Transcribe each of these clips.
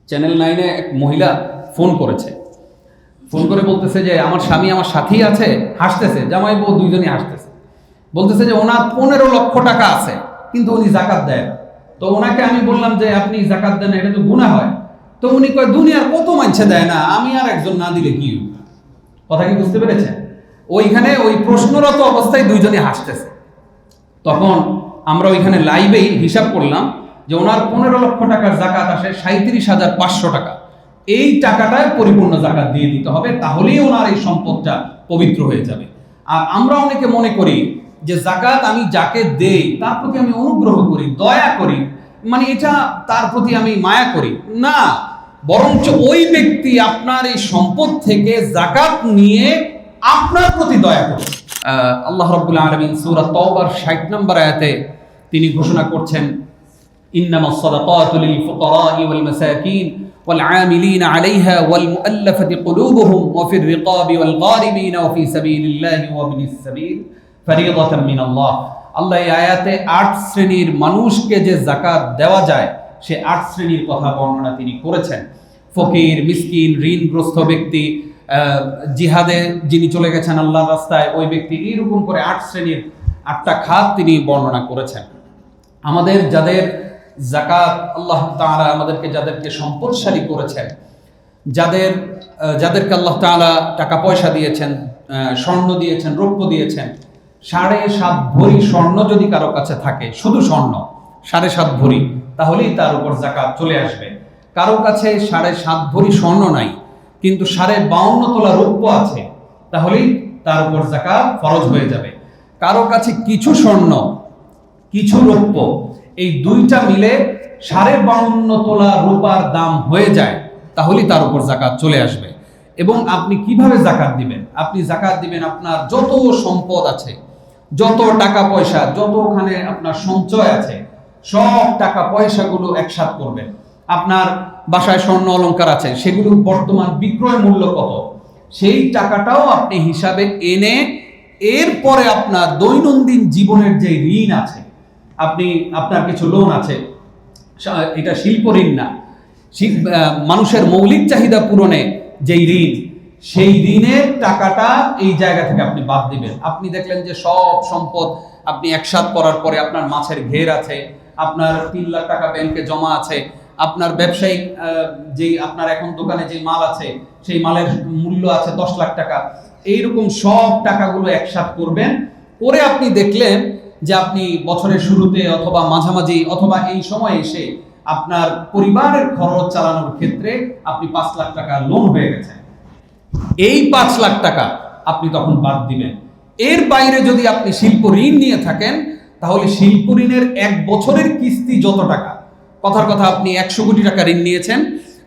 Channel 9-এ এক মহিলা phone করেছে। ফোন করে বলতেছে যে আমার স্বামী আমার সাথেই আছে, হাসতেছে, জামাই বউ দুইজনই হাসতেছে। বলতেছে যে ওনার 15 লক্ষ টাকা আছে কিন্তু উনি জাকাত দেয় না। তো ওনাকে আমি বললাম যে আপনি জাকাত দেন না, এটা তো গুনাহ হয়। তো উনি কয় দুনিয়ার কত মানছে দেয় না, আমি আর একজন না দিলে কি? কথা কি বুঝতে পেরেছেন? ওইখানে ওই প্রশ্নরত অবস্থায় দুইজনই হাসতেছে। তখন আমরা ওইখানে লাইভেই হিসাব করলাম যে ওনার 15 লক্ষ টাকার জাকাত আসে 37,500 টাকা। এই টাকাটায় পরিপূর্ণ জাকাত দিয়ে দিতে হবে, তাহলেই ওনার এই সম্পদটা পবিত্র হয়ে যাবে। আর আমরা অনেকে মনে করি যে জাকাত আমি যাকে দেই তার প্রতি আমি অনুগ্রহ করি, দয়া করি, মানে এটা তার প্রতি আমি মায়া করি না, বরঞ্চ ওই ব্যক্তি আপনার এই সম্পদ থেকে জাকাত নিয়ে আপনার প্রতি দয়া করে। আল্লাহ রাব্বুল আলামিন সূরা তাওবার 60 নম্বর আয়াতে তিনি ঘোষণা করছেন, ইন্নামাস সাদাকাতু লিল ফুকারা'i ওয়াল মাসাকিন ওয়াল আমিলিনা আলাইহা ওয়াল মুআল্লাফাতি কুলুবুহুম ওয়া ফির রিকাবি ওয়াল গারিমিনা ওয়া ফি সাবিলিল্লাহি ওয়া ইবনিস সাবিল ফরিদাতাম মিনাল্লাহ। আল্লাহ এই আয়াতে 8 শ্রেণীর মানুষকে যে যাকাত দেওয়া যায় সে 8 শ্রেণীর কথা বর্ণনা তিনি করেছেন। ফকির, মিসকিন, ঋণগ্রস্ত ব্যক্তি, জিহাদে যিনি চলে গেছেন আল্লাহর রাস্তায় ওই ব্যক্তি, এইরকম করে 8 শ্রেণীর 8টা খাত তিনি বর্ণনা করেছেন। আমাদের যাদের যাকাত আল্লাহ তাআলা আমাদেরকে যাদেরকে সম্পদশালী করেছেন, যাদেরকে আল্লাহ তাআলা টাকা পয়সা দিয়েছেন, স্বর্ণ দিয়েছেন, রৌপ্য দিয়েছেন, 7.5 ভরি স্বর্ণ যদি কারো কাছে থাকে, শুধু স্বর্ণ 7.5 ভরি, তাহলেই তার উপর যাকাত চলে আসবে। কারো কাছে 7.5 ভরি স্বর্ণ নাই কিন্তু 52.5 তোলা রৌপ্য আছে, তাহলেই তার উপর যাকাত ফরজ হয়ে যাবে। কারো কাছে কিছু স্বর্ণ কিছু রৌপ্য, এই দুইটা মিলে 52.5 তোলা রূপার দাম হয়ে যায়, তাহলেই তার উপর যাকাত চলে আসবে। এবং আপনি কিভাবে যাকাত দিবেন? আপনি যাকাত দিবেন আপনার যত সম্পদ আছে, যত টাকা পয়সা, যতখানে আপনার সঞ্চয় আছে, সব টাকা পয়সাগুলো একসাথে করবেন। আপনার বাসায় স্বর্ণ অলংকার আছে, সেগুলোর বর্তমান বিক্রয় মূল্য কত, সেই টাকাটাও আপনি হিসাবে এনে এরপরে আপনার দৈনন্দিন জীবনের যে ঋণ আছে, আপনার কিছু লোন আছে, এটা শিল্প ঋণ না, মানুষের মৌলিক চাহিদা পূরণে যেই ঋণ, সেই ঋণের টাকাটা এই জায়গা থেকে আপনি বাদ দিবেন। আপনি দেখলেন যে সব সম্পদ আপনি একসাথে করার পরে আপনার মাছের ঘের আছে, আপনার 3 লাখ টাকা ব্যাংকে জমা আছে, আপনার ব্যবসায়িক যেই আপনার এখন দোকানে যে মাল আছে সেই মালের মূল্য আছে 10 লাখ টাকা, এইরকম সব টাকাগুলো একসাথে করবেন। করে আপনি দেখলেন যে আপনি বছরের শুরুতে অথবা মাঝামাঝি অথবা এই সময় এসে আপনার পরিবারের খরচ চালানোর ক্ষেত্রে আপনি 5 লাখ টাকা লোন হয়ে গেছে, এই 5 লাখ টাকা আপনি তখন বাদ দিবেন। এর বাইরে যদি আপনি শিল্প ঋণ নিয়ে থাকেন, তাহলে শিল্প ঋণের 1 বছরের কিস্তি যত টাকা, কথার কথা আপনি 100 কোটি টাকা ঋণ নিয়েছেন,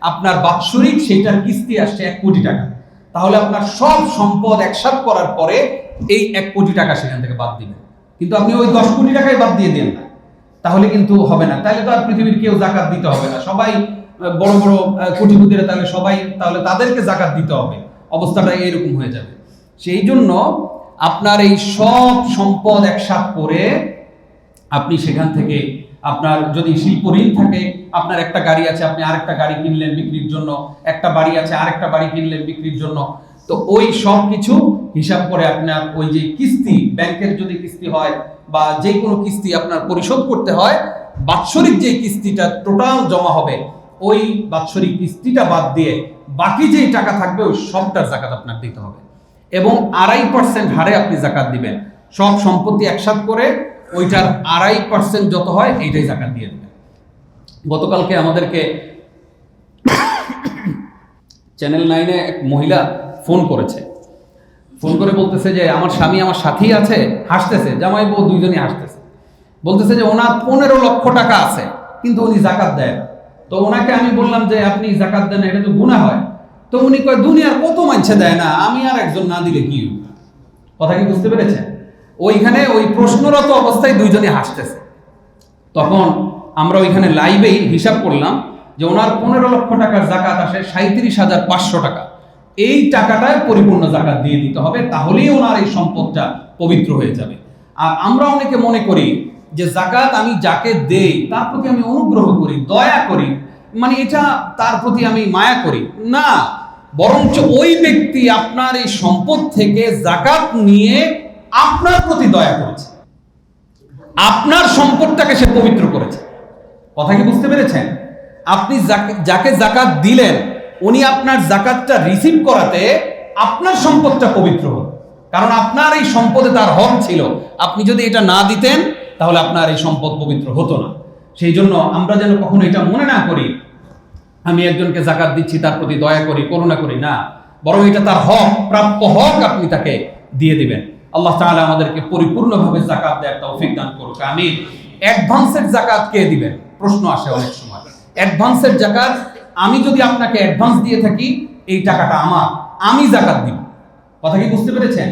আপনার বাৎসরিক সেইটার কিস্তি আসছে 1 কোটি টাকা, তাহলে আপনার সব সম্পদ একসাথে করার পরে এই 1 কোটি টাকা সেখান থেকে বাদ দিবেন। কিন্তু আপনি ওই 10 কোটি টাকাই বাদ দিয়ে দেন না, তাহলে কিন্তু হবে না। তাহলে তো আর পৃথিবীর কেউ যাকাত দিতে হবে না, সবাই বড় বড় কোটিপতিরা, তাহলে তাদেরকে যাকাত দিতে হবে, অবস্থাটা এরকম হয়ে যাবে। সেই জন্য আপনার এই সব সম্পদ একসাথে করে আপনি সেখান থেকে, আপনার যদি শিল্প ঋণ থাকে, আপনার একটা গাড়ি আছে, আপনি আরেকটা গাড়ি কিনলেন বিক্রির জন্য, একটা বাড়ি আছে, আরেকটা বাড়ি কিনলেন বিক্রির জন্য, তো ওই সব কিছু হিসাব করে আপনার ওই যে কিস্তি, ব্যাংকের যদি কিস্তি হয় বা যে কোনো কিস্তি আপনার পরিশোধ করতে হয়, বাৎসরিক যে কিস্তিটা টোটাল জমা হবে, ওই বাৎসরিক কিস্তিটা বাদ দিয়ে বাকি যেই টাকা থাকবে ওই সবটার যাকাত আপনার দিতে হবে। এবং 2.5% হারে আপনি যাকাত দিবেন। সব সম্পত্তি একসাথে করে ওইটার 2.5% যত হয় এইটাই যাকাত দিয়ে দেবেন। গতকালকে আমাদেরকে চ্যানেল 9-এ এক মহিলা ফোন করেছে। ফোন করে বলতেছে যে আমার স্বামী আমার সাথেই আছে, হাসতেছে, জামাই বউ দুইজনই হাসতেছে। বলতেছে যে ওনার 15 লক্ষ টাকা আছে কিন্তু উনি যাকাত দেয় না। তো ওনাকে আমি বললাম যে আপনি যাকাত দেন না, এটা তো গুনাহ হয়। তো উনি কয় দুনিয়ার কত মানছে দেয় না, আমি আর একজন না দিলে কি? কথা কি বুঝতে পেরেছেন? ওইখানে ওই প্রশ্নরত অবস্থায় দুইজনই হাসতেছে। তখন আমরা ওইখানে লাইভেই হিসাব করলাম যে ওনার 15 লক্ষ টাকার যাকাত আসে 37,500 টাকা। এই টাকাটায় পরিপূর্ণ যাকাত দিয়ে দিতে হবে, তাহলেই ওনার এই সম্পদটা পবিত্র হয়ে যাবে। আর আমরা অনেকে মনে করি যে যাকাত আমি যাকে দেই তার প্রতি আমি অনুগ্রহ করি, দয়া করি, মানে এটা তার প্রতি আমি মায়া করি না, বরঞ্চ ওই ব্যক্তি আপনার এই সম্পদ থেকে যাকাত নিয়ে আপনার প্রতি দয়া করেছে, আপনার সম্পদটাকে সে পবিত্র করেছে। কথা কি বুঝতে পেরেছেন? আপনি যাকে যাকাত দিলেন উনি আপনার যাকাতটা রিসিভ করাতে আপনার সম্পদটা পবিত্র হল, কারণ আপনার এই সম্পদে তার হক ছিল। আপনি যদি এটা না দিতেন তাহলে আপনার এই সম্পদ পবিত্র হতো না। সেই জন্য আমরা যেন কখনো এটা মনে না করি আমি একজনকে যাকাত দিচ্ছি তার প্রতি দয়া করি, করুণা করি, না, বরং এটা তার হক, প্রাপ্য হক, আপনি তাকে দিয়ে দিবেন। আল্লাহ তাআলা আমাদেরকে পরিপূর্ণভাবে যাকাত দেওয়ার তৌফিক দান করুক, আমিন। অ্যাডভান্সের যাকাত কে দিবেন প্রশ্ন আসে অনেক সময়। অ্যাডভান্সের যাকাত, আমি যদি আপনাকে অ্যাডভান্স দিয়ে থাকি এই টাকাটা আমার, আমি যাকাত দিব। কথা কি বুঝতে পেরেছেন?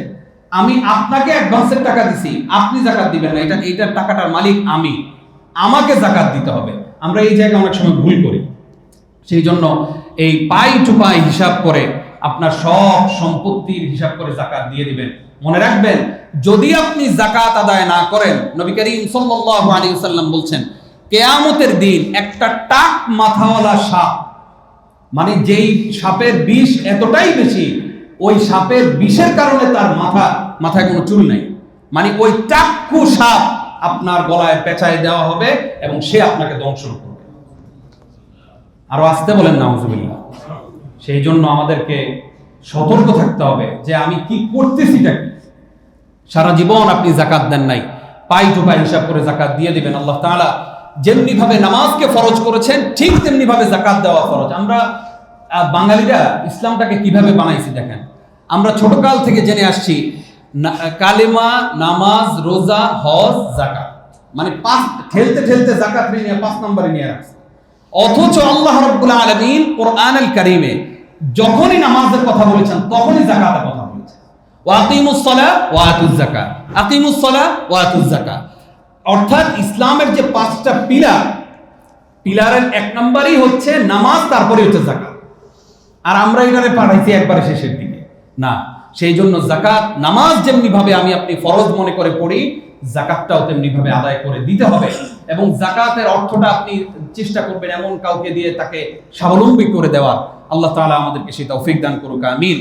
আমি আপনাকে অ্যাডভান্সের টাকা দিছি, আপনি যাকাত দিবেন না, এইটার টাকাটার মালিক আমি, আমাকে যাকাত দিতে হবে। আমরা এই জায়গায় অনেক সময় ভুল করি। সেই জন্য এই পাই টু পাই হিসাব করে আপনার সব সম্পত্তির হিসাব করে যাকাত দিয়ে দিবেন। মনে রাখবেন, যদি আপনি যাকাত আদায় না করেন, নবী করিম সাল্লাল্লাহু আলাইহি ওয়াসাল্লাম বলছেন কিয়ামতের দিন একটা টাক মাথাওয়ালা সাপ, মানে যেই সাপের বিষ এতটাই বেশি, ওই সাপের বিষের কারণে তার মাথায় কোনো চুল নাই, মানে ওই টাক্কু সাপ আপনার গলায় পেঁচায় দেওয়া হবে এবং সে আপনাকে দংশন করবে। আরো আসতে বলেন নাউজুবিল্লাহ। সেই জন্য আমাদেরকে সতর্ক থাকতে হবে যে আমি কি করতেছিটা কি। সারা জীবন আপনি যাকাত দেন নাই, পাই টু পাই হিসাব করে যাকাত দিয়ে দিবেন। আল্লাহ তাআলা যেমনি ভাবে নামাজকে ফরজ করেছেন ঠিক তেমনি ভাবে যাকাত দেওয়া ফরজ। আমরা বাঙালিরা ইসলামটাকে কিভাবে বানাইছি দেখেন। আমরা ছোটকাল থেকে জেনে আসছি কালেমা, নামাজ, রোজা, হজ, যাকাত, মানে ঠেলতে ঠেলতে যাকাত নিয়ে 5 নম্বরে নিয়ে রাখছে। অথচ আল্লাহ রাব্বুল আলামিন কোরআনুল কারীমে যখনই নামাজের কথা বলেছেন তখনই যাকাতের কথা বলেছেন। ওয়াকিমুস সালাহ ওয়া আতুজ যাকাত, আকিমুস সালাহ ওয়া আতুজ যাকাত। অর্থাৎ ইসলামের যে 5টা পিলারের 1 নম্বরই হচ্ছে নামাজ, তারপরে হচ্ছে যাকাত। আর আমরা এটারে পাঠাইছি একবারে শেষের দিকে না। সেই জন্য যাকাত, নামাজ যেমনি ভাবে আমি আপনি ফরজ মনে করে পড়ি, যাকাতটাও তেমনি ভাবে আদায় করে দিতে হবে। এবং যাকাতের অর্থটা আপনি চেষ্টা করবেন এমন কাউকে দিয়ে তাকে স্বাবলম্বী করে দেওয়ার। আল্লাহ তাআলা আমাদেরকে সেই তৌফিক দান করুক, আমিন।